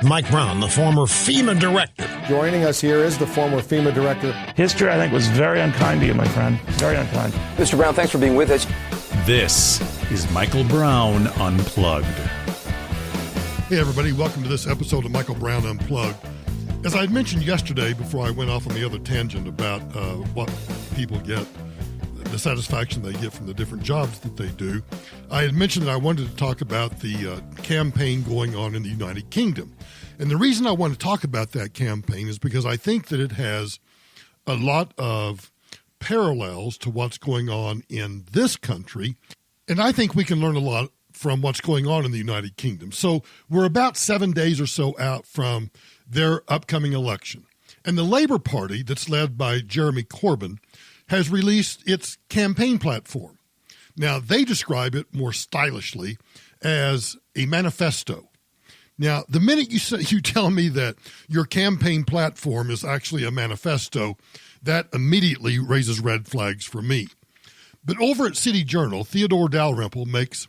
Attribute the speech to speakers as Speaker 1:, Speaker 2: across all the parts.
Speaker 1: Mike Brown, the former FEMA director.
Speaker 2: Joining us here is the former FEMA director.
Speaker 3: History, I think, was very unkind to you, my friend. Very unkind.
Speaker 4: Mr. Brown, thanks for being with us.
Speaker 5: This is Michael Brown Unplugged.
Speaker 6: Hey, everybody. Welcome to this episode of Michael Brown Unplugged. As I had mentioned yesterday before I went off on the other tangent about what people get, the satisfaction they get from the different jobs that they do, I had mentioned that I wanted to talk about the campaign going on in the United Kingdom. And the reason I want to talk about that campaign is because I think that it has a lot of parallels to what's going on in this country. And I think we can learn a lot from what's going on in the United Kingdom. So we're about 7 days or so out from their upcoming election. And the Labour Party, that's led by Jeremy Corbyn, has released its campaign platform. Now, they describe it more stylishly as a manifesto. Now, the minute you tell me that your campaign platform is actually a manifesto, that immediately raises red flags for me. But over at City Journal, Theodore Dalrymple makes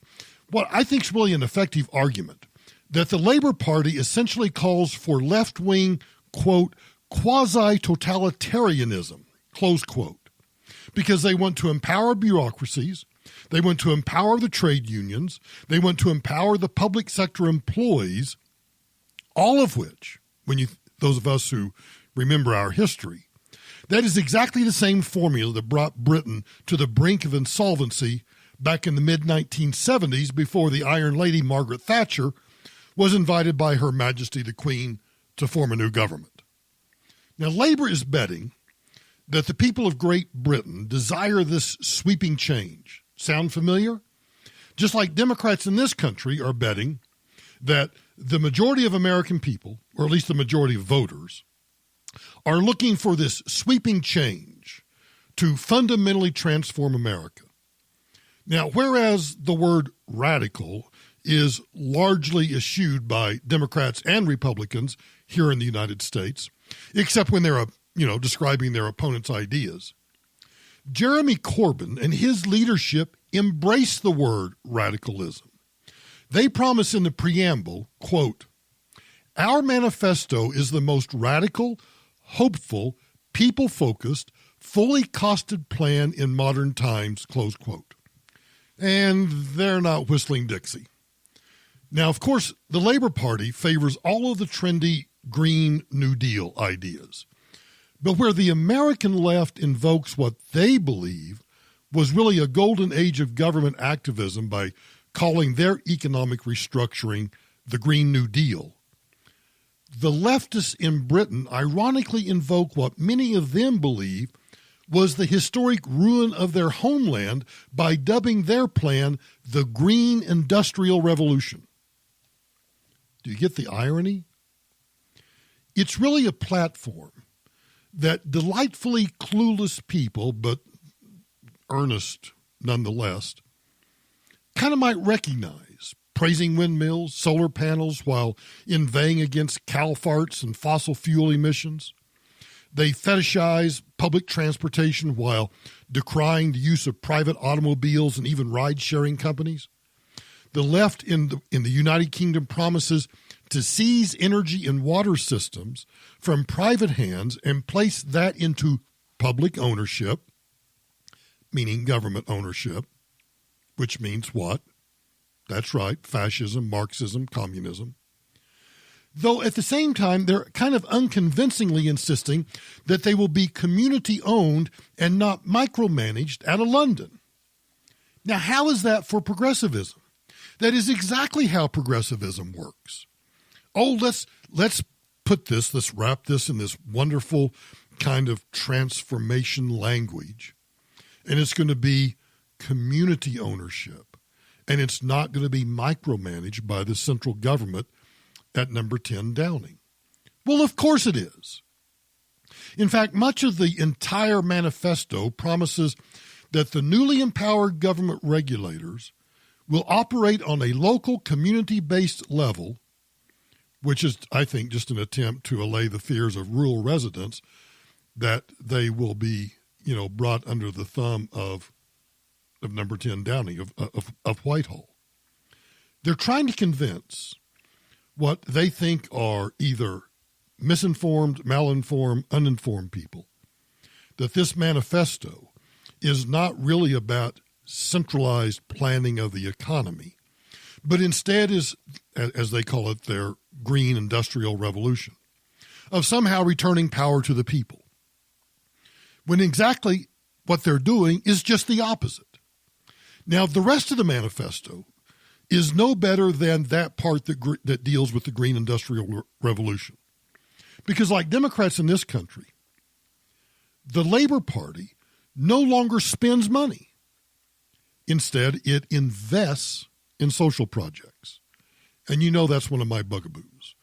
Speaker 6: what I think is really an effective argument that the Labour Party essentially calls for left-wing, quote, quasi-totalitarianism, close quote, because they want to empower bureaucracies, they want to empower the trade unions, they want to empower the public sector employees, all of which, those of us who remember our history, that is exactly the same formula that brought Britain to the brink of insolvency back in the mid-1970s before the Iron Lady Margaret Thatcher was invited by Her Majesty the Queen to form a new government. Now, Labour is betting that the people of Great Britain desire this sweeping change. Sound familiar? Just like Democrats in this country are betting that the majority of American people, or at least the majority of voters, are looking for this sweeping change to fundamentally transform America. Now, whereas the word radical is largely eschewed by Democrats and Republicans here in the United States, except when they're, describing their opponent's ideas, Jeremy Corbyn and his leadership embrace the word radicalism. They promise in the preamble, quote, "Our manifesto is the most radical, hopeful, people-focused, fully costed plan in modern times," close quote. And they're not whistling Dixie. Now, of course, the Labour Party favors all of the trendy Green New Deal ideas. But where the American left invokes what they believe was really a golden age of government activism by calling their economic restructuring the Green New Deal, the leftists in Britain ironically invoke what many of them believe was the historic ruin of their homeland by dubbing their plan the Green Industrial Revolution. Do you get the irony? It's really a platform that delightfully clueless people, but earnest nonetheless, kind of might recognize, praising windmills, solar panels, while inveighing against cow farts and fossil fuel emissions. They fetishize public transportation while decrying the use of private automobiles and even ride-sharing companies. The left in the United Kingdom promises to seize energy and water systems from private hands and place that into public ownership, meaning government ownership, which means what? That's right, fascism, Marxism, communism. Though at the same time, they're kind of unconvincingly insisting that they will be community-owned and not micromanaged out of London. Now, how is that for progressivism? That is exactly how progressivism works. Oh, let's wrap this in this wonderful kind of transformation language. And it's going to be community ownership. And it's not going to be micromanaged by the central government at number 10 Downing. Well, of course it is. In fact, much of the entire manifesto promises that the newly empowered government regulators will operate on a local community-based level, which is, I think, just an attempt to allay the fears of rural residents that they will be, brought under the thumb of number 10 Downing, of Whitehall. They're trying to convince what they think are either misinformed, malinformed, uninformed people, that this manifesto is not really about centralized planning of the economy, but instead is, as they call it, their green industrial revolution, of somehow returning power to the people, when exactly what they're doing is just the opposite. Now, the rest of the manifesto is no better than that part that deals with the green industrial revolution. Because like Democrats in this country, the Labor Party no longer spends money. Instead, it invests in social projects. And you know that's one of my bugaboos,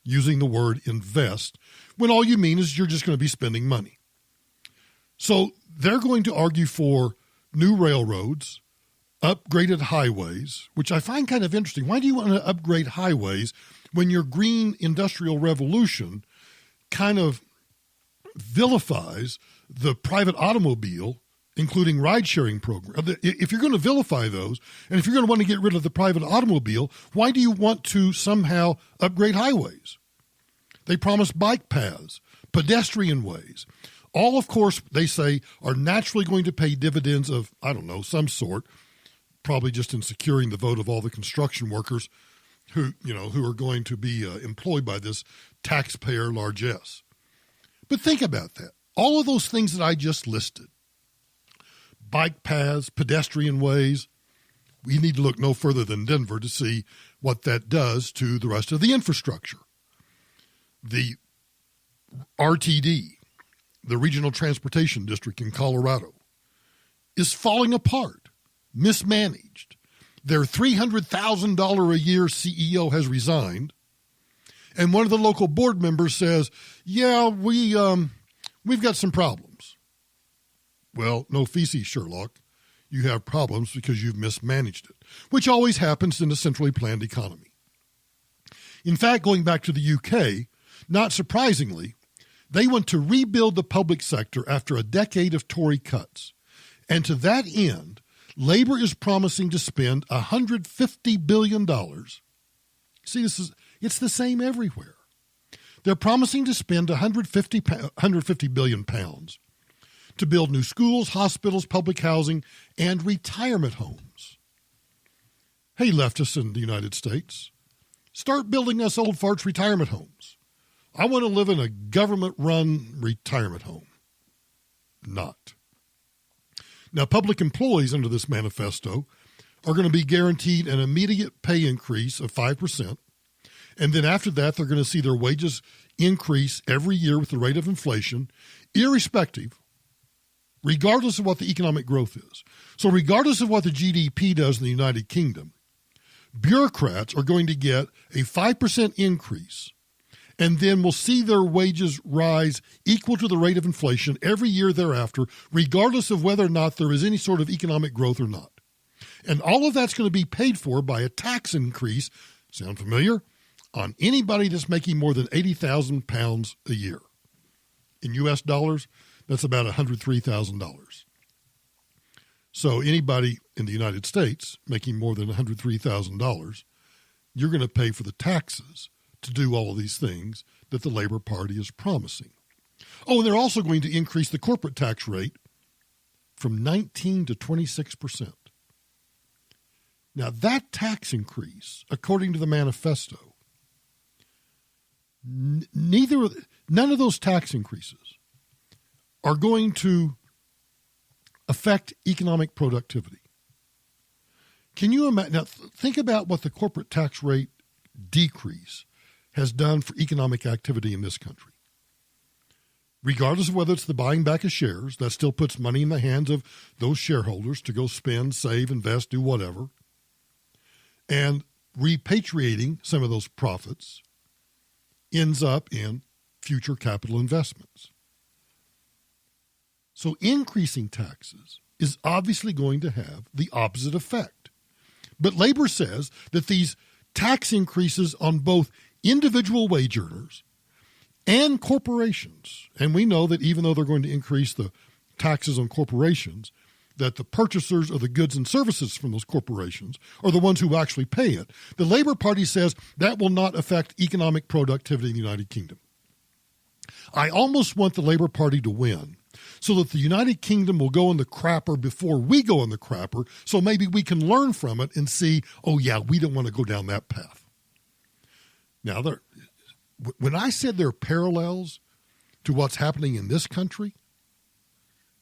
Speaker 6: using the word invest, when all you mean is you're just going to be spending money. So they're going to argue for new railroads, upgraded highways, which I find kind of interesting. Why do you want to upgrade highways when your green industrial revolution kind of vilifies the private automobile, including ride-sharing program? If you're going to vilify those, and if you're going to want to get rid of the private automobile, why do you want to somehow upgrade highways? They promise bike paths, pedestrian ways. All, of course, they say, are naturally going to pay dividends of, I don't know, some sort, probably just in securing the vote of all the construction workers who are going to be employed by this taxpayer largesse. But think about that. All of those things that I just listed, bike paths, pedestrian ways, we need to look no further than Denver to see what that does to the rest of the infrastructure. The RTD, the Regional Transportation District in Colorado, is falling apart, mismanaged. Their $300,000 a year CEO has resigned, and one of the local board members says, yeah, we've got some problems. Well, no feces, Sherlock. You have problems because you've mismanaged it, which always happens in a centrally planned economy. In fact, going back to the UK, not surprisingly, they want to rebuild the public sector after a decade of Tory cuts. And to that end, Labor is promising to spend $150 billion. See, it's the same everywhere. They're promising to spend 150 billion pounds to build new schools, hospitals, public housing, and retirement homes. Hey, leftists in the United States, start building us old farts retirement homes. I want to live in a government-run retirement home. Not. Now, public employees under this manifesto are going to be guaranteed an immediate pay increase of 5%, and then after that, they're going to see their wages increase every year with the rate of inflation, irrespective, regardless of what the economic growth is. So regardless of what the GDP does in the United Kingdom, bureaucrats are going to get a 5% increase, and then will see their wages rise equal to the rate of inflation every year thereafter, regardless of whether or not there is any sort of economic growth or not. And all of that's going to be paid for by a tax increase, sound familiar, on anybody that's making more than £80,000 a year. In U.S. dollars, that's about $103,000. So anybody in the United States making more than $103,000, you're going to pay for the taxes to do all of these things that the Labor Party is promising. Oh, and they're also going to increase the corporate tax rate from 19 to 26%. Now, that tax increase, according to the manifesto, none of those tax increases are going to affect economic productivity. Can you imagine? Now, think about what the corporate tax rate decrease has done for economic activity in this country. Regardless of whether it's the buying back of shares, that still puts money in the hands of those shareholders to go spend, save, invest, do whatever. And repatriating some of those profits ends up in future capital investments. So increasing taxes is obviously going to have the opposite effect. But Labor says that these tax increases on both individual wage earners and corporations, and we know that even though they're going to increase the taxes on corporations, that the purchasers of the goods and services from those corporations are the ones who actually pay it. The Labor Party says that will not affect economic productivity in the United Kingdom. I almost want the Labor Party to win so that the United Kingdom will go in the crapper before we go in the crapper, so maybe we can learn from it and see, oh yeah, we don't want to go down that path. Now, when I said there are parallels to what's happening in this country,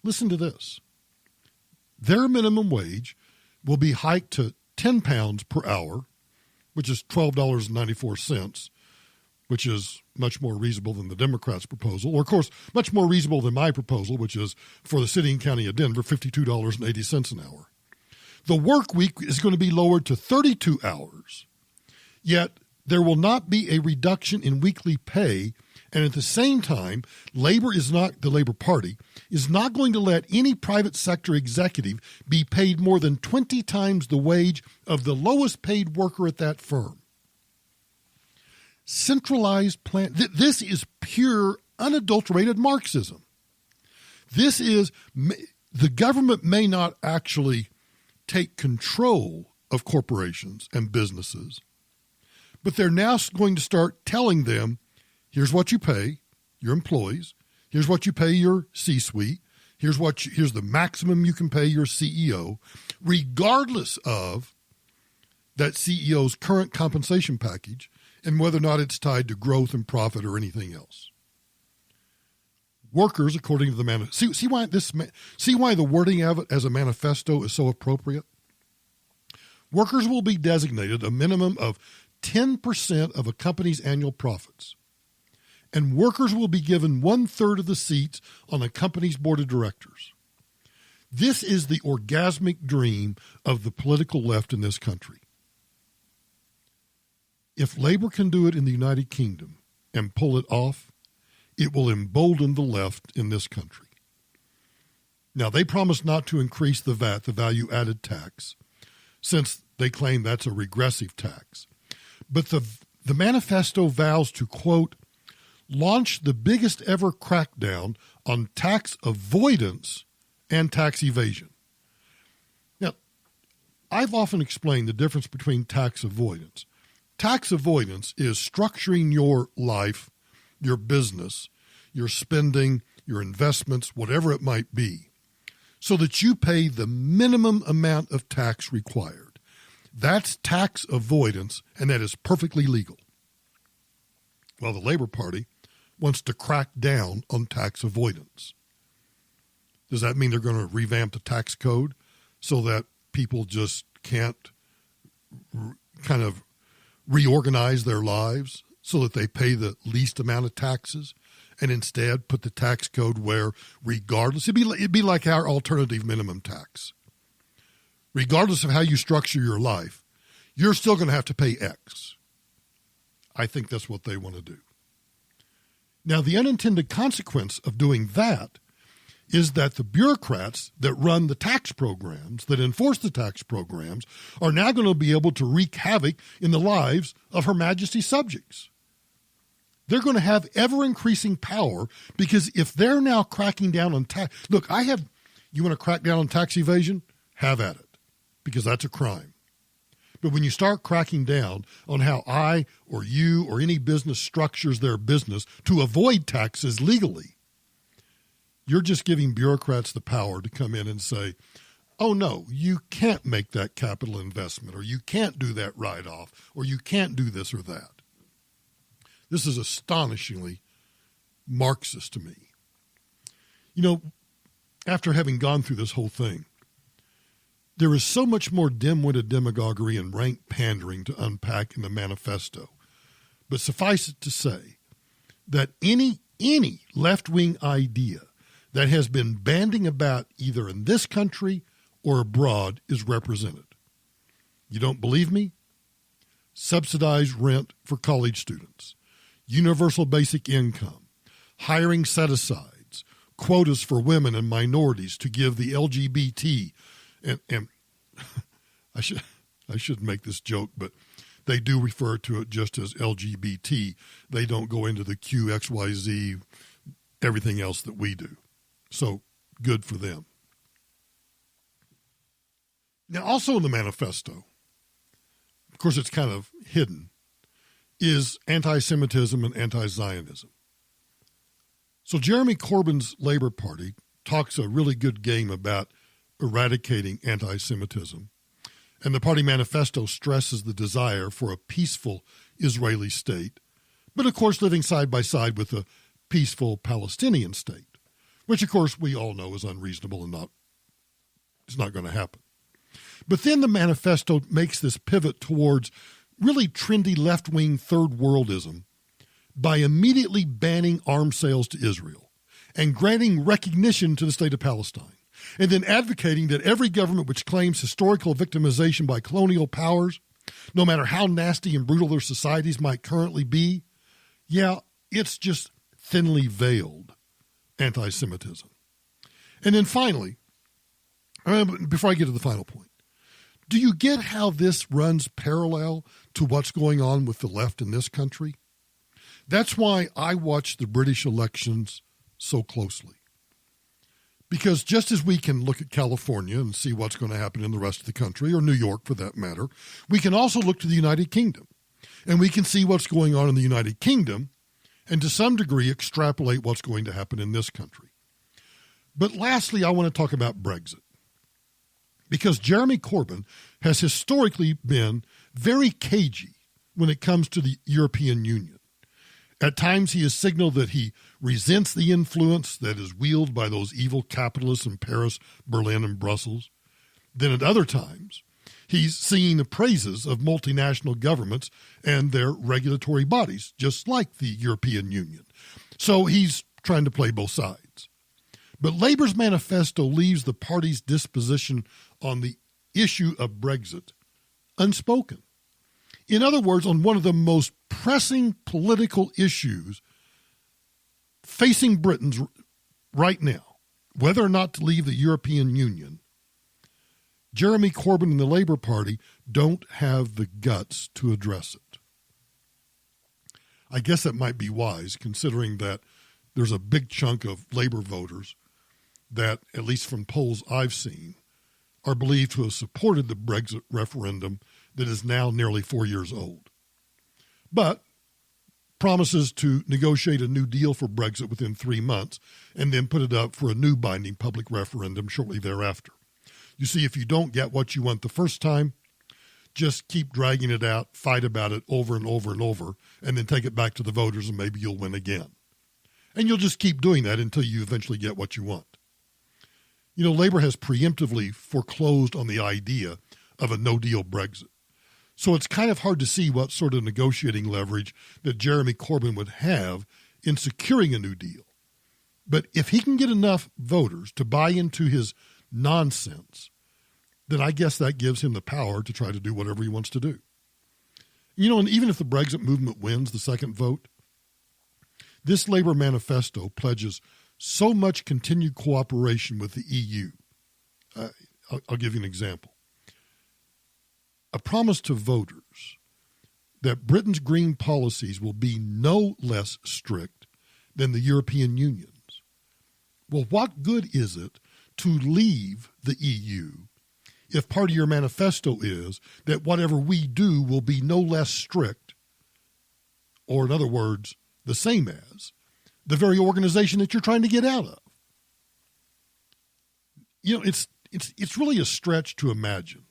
Speaker 6: listen to this. Their minimum wage will be hiked to £10 per hour, which is $12.94, which is much more reasonable than the Democrats' proposal, or, of course, much more reasonable than my proposal, which is for the city and county of Denver, $52.80 an hour. The work week is going to be lowered to 32 hours, yet there will not be a reduction in weekly pay, and at the same time, the Labor Party is not going to let any private sector executive be paid more than 20 times the wage of the lowest paid worker at that firm. Centralized plan. This is pure, unadulterated Marxism. This is, the government may not actually take control of corporations and businesses, but they're now going to start telling them, here's what you pay your employees, here's what you pay your C-suite, here's the maximum you can pay your CEO, regardless of that CEO's current compensation package and whether or not it's tied to growth and profit or anything else. Workers, according to the manifesto, see why the wording of it as a manifesto is so appropriate? Workers will be designated a minimum of 10% of a company's annual profits, and workers will be given 1/3 of the seats on a company's board of directors. This is the orgasmic dream of the political left in this country. If Labor can do it in the United Kingdom and pull it off, it will embolden the left in this country. Now, they promise not to increase the VAT, the value-added tax, since they claim that's a regressive tax. But the manifesto vows to, quote, launch the biggest ever crackdown on tax avoidance and tax evasion. Now, I've often explained the difference between tax avoidance. Tax avoidance is structuring your life, your business, your spending, your investments, whatever it might be, so that you pay the minimum amount of tax required. That's tax avoidance, and that is perfectly legal. Well, the Labor Party wants to crack down on tax avoidance. Does that mean they're going to revamp the tax code so that people just can't kind of reorganize their lives so that they pay the least amount of taxes and instead put the tax code where regardless, it'd be like our alternative minimum tax. Regardless of how you structure your life, you're still going to have to pay X. I think that's what they want to do. Now, the unintended consequence of doing that is that the bureaucrats that run the tax programs, that enforce the tax programs, are now going to be able to wreak havoc in the lives of Her Majesty's subjects. They're going to have ever-increasing power because if they're now cracking down on tax... Look, you want to crack down on tax evasion? Have at it, because that's a crime. But when you start cracking down on how I or you or any business structures their business to avoid taxes legally, you're just giving bureaucrats the power to come in and say, oh, no, you can't make that capital investment, or you can't do that write-off, or you can't do this or that. This is astonishingly Marxist to me. You know, after having gone through this whole thing, there is so much more dim-witted demagoguery and rank pandering to unpack in the manifesto. But suffice it to say that any left-wing idea that has been banding about either in this country or abroad is represented. You don't believe me? Subsidized rent for college students, universal basic income, hiring set-asides, quotas for women and minorities to give the LGBT, and I should make this joke, but they do refer to it just as LGBT. They don't go into the Q, X, Y, Z, everything else that we do. So good for them. Now, also in the manifesto, of course it's kind of hidden, is anti-Semitism and anti-Zionism. So Jeremy Corbyn's Labor Party talks a really good game about eradicating anti-Semitism, and the party manifesto stresses the desire for a peaceful Israeli state, but of course living side by side with a peaceful Palestinian state, which of course we all know is unreasonable and it's not going to happen. But then the manifesto makes this pivot towards really trendy left-wing third worldism by immediately banning arms sales to Israel and granting recognition to the state of Palestine, and then advocating that every government which claims historical victimization by colonial powers, no matter how nasty and brutal their societies might currently be, it's just thinly veiled anti-Semitism. And then finally, before I get to the final point, do you get how this runs parallel to what's going on with the left in this country? That's why I watch the British elections so closely. Because just as we can look at California and see what's going to happen in the rest of the country, or New York for that matter, we can also look to the United Kingdom. And we can see what's going on in the United Kingdom and to some degree extrapolate what's going to happen in this country. But lastly, I want to talk about Brexit. Because Jeremy Corbyn has historically been very cagey when it comes to the European Union. At times he has signaled that he resents the influence that is wielded by those evil capitalists in Paris, Berlin, and Brussels. Then at other times, he's singing the praises of multinational governments and their regulatory bodies, just like the European Union. So he's trying to play both sides. But Labour's manifesto leaves the party's disposition on the issue of Brexit unspoken. In other words, on one of the most pressing political issues facing Britons right now, whether or not to leave the European Union, Jeremy Corbyn and the Labour Party don't have the guts to address it. I guess that might be wise, considering that there's a big chunk of Labour voters that, at least from polls I've seen, are believed to have supported the Brexit referendum that is now nearly 4 years old. But promises to negotiate a new deal for Brexit within 3 months and then put it up for a new binding public referendum shortly thereafter. You see, if you don't get what you want the first time, just keep dragging it out, fight about it over and over and over, and then take it back to the voters and maybe you'll win again. And you'll just keep doing that until you eventually get what you want. You know, Labour has preemptively foreclosed on the idea of a no-deal Brexit. So it's kind of hard to see what sort of negotiating leverage that Jeremy Corbyn would have in securing a new deal. But if he can get enough voters to buy into his nonsense, then I guess that gives him the power to try to do whatever he wants to do. You know, and even if the Brexit movement wins the second vote, this Labour manifesto pledges so much continued cooperation with the EU. I'll give you an example. A promise to voters that Britain's green policies will be no less strict than the European Union's. Well, what good is it to leave the EU if part of your manifesto is that whatever we do will be no less strict, or in other words, the same as the very organization that you're trying to get out of? You know, it's really a stretch to imagine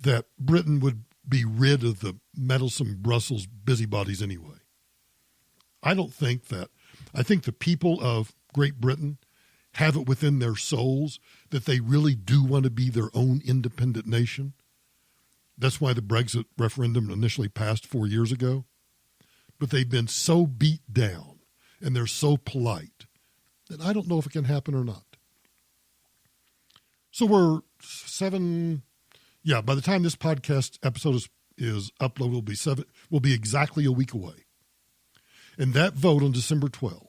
Speaker 6: that Britain would be rid of the meddlesome Brussels busybodies anyway. I don't think that. I think the people of Great Britain have it within their souls that they really do want to be their own independent nation. That's why the Brexit referendum initially passed 4 years ago. But they've been so beat down and they're so polite that I don't know if it can happen or not. So we're by the time this podcast episode is uploaded, will be exactly a week away. And that vote on December 12th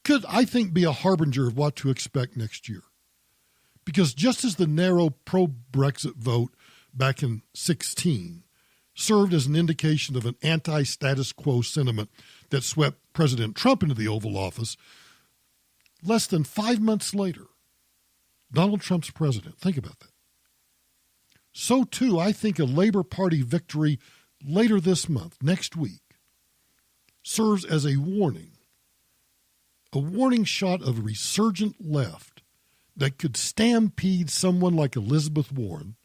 Speaker 6: could, I think, be a harbinger of what to expect next year. Because just as the narrow pro-Brexit vote back in 2016 served as an indication of an anti-status quo sentiment that swept President Trump into the Oval Office, less than 5 months later, Donald Trump's president. Think about that. so too I think a Labor Party victory later this month, next week, serves as a warning shot of a resurgent left that could stampede someone like Elizabeth Warren,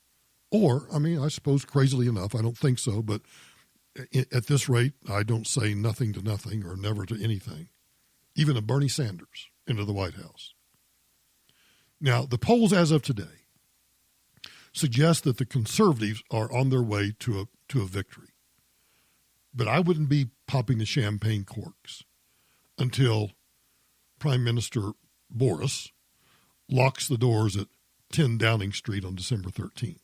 Speaker 6: or, I suppose crazily enough, I don't think so, but at this rate, I don't say nothing to nothing or never to anything, even a Bernie Sanders into the White House. Now, the polls as of today suggest that the conservatives are on their way to a victory. But I wouldn't be popping the champagne corks until Prime Minister Boris locks the doors at 10 Downing Street on December 13th.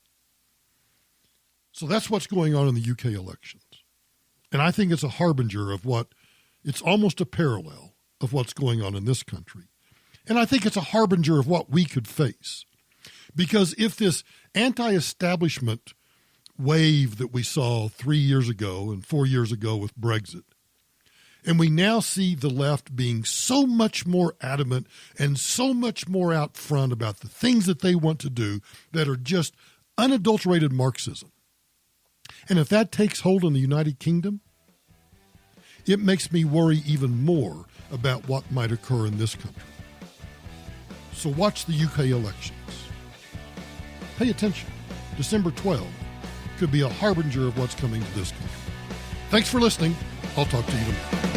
Speaker 6: So that's what's going on in the UK elections. And I think it's a harbinger of it's almost a parallel of what's going on in this country. And I think it's a harbinger of what we could face. Because if this anti-establishment wave that we saw 3 years ago and 4 years ago with Brexit, and we now see the left being so much more adamant and so much more out front about the things that they want to do that are just unadulterated Marxism. And if that takes hold in the United Kingdom, it makes me worry even more about what might occur in this country. So watch the UK elections. Pay attention. December 12th could be a harbinger of what's coming to this country. Thanks for listening. I'll talk to you tomorrow.